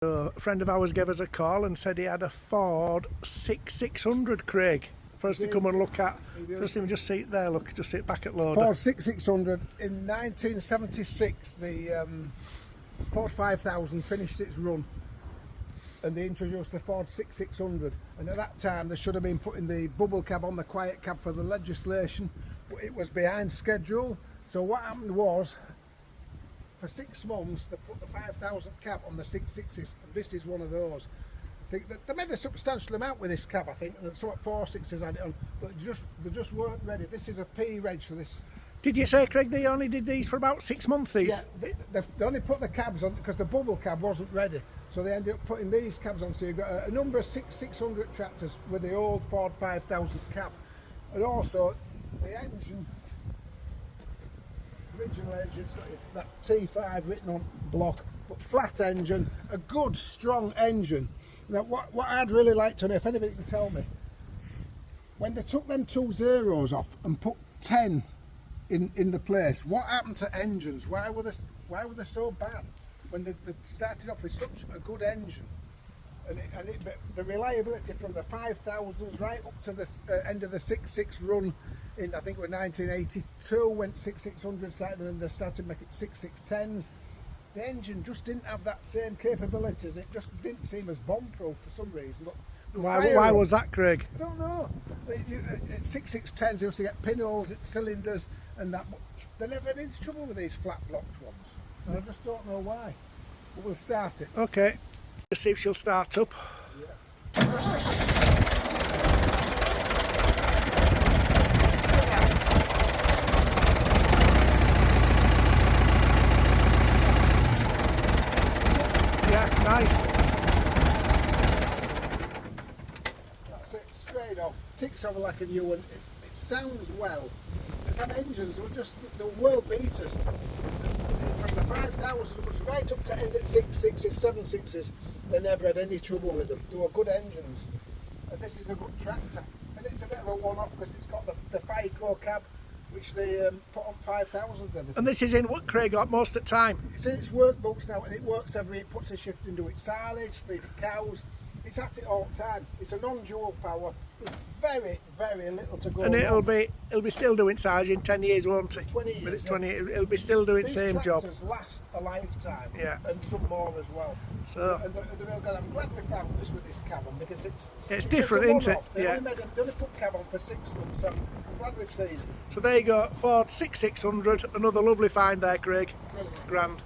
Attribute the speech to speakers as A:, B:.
A: A friend of ours gave us a call and said he had a Ford 6600, Craig, for us to come and look at. Just see it there, look, just sit back at loader.
B: Ford 6600. In 1976, the Ford 5000 finished its run and they introduced the Ford 6600, and at that time they should have been putting the bubble cab on the quiet cab for the legislation, but it was behind schedule. So what happened was, for 6 months they put the 5000 cab on the 660s, and this is one of those. They made a substantial amount with this cab, I think, and so 460s had it on, but they just weren't ready. This is a P reg for this.
A: Did you say, Craig, they only did these for about 6 months? These?
B: Yeah, they only put the cabs on because the bubble cab wasn't ready, so they ended up putting these cabs on. So you've got a number of 600 tractors with the old Ford 5000 cab, and also the engine. Original engine's got that T5 written on block, but flat engine, a good strong engine. Now what I'd really like to know, if anybody can tell me, when they took them 2 zeros off and put 10 in the place, what happened to engines? Why were they so bad when they started off with such a good engine? The reliability from the 5000s right up to the end of the 66 run in, I think it was 1982, went 6600 started, and then they started making 6610s. The engine just didn't have that same capabilities. It just didn't seem as bomb-proof for some reason.
A: Why was that, Craig?
B: I don't know. 6610s, you used to get pinholes at cylinders and that, but they never had any trouble with these flat-blocked ones. And I just don't know why. But we'll start it.
A: Okay. Let's see if she'll start up.
B: Yeah.
A: Nice.
B: That's it, straight off. Ticks over like a new one. It sounds well. And engines were just the world beaters. From the 5000 was right up to end at 660s, 760s. They never had any trouble with them. They were good engines. And this is a good tractor. And it's a bit of a one-off because it's got the FICO cab, which they put on 5000s.
A: And this is in what, Craig, like most of the time?
B: It's in its workbooks now, and it works it puts a shift into its silage, feed the cows. It's at it all the time. It's a non-dual power. It's very, very little to go.
A: And it'll be still doing silage in 10 years, won't it?
B: 20 years.
A: With it 20, it'll be still doing the same job.
B: These tractors last a lifetime.
A: Yeah.
B: And some more as well.
A: So.
B: And I'm glad we found this with this cab on, because it's
A: different, isn't it?
B: They only put cab on for 6 months, so I'm glad we've seen it.
A: So there you go, Ford 6600, another lovely find there, Craig.
B: Brilliant.
A: Grand.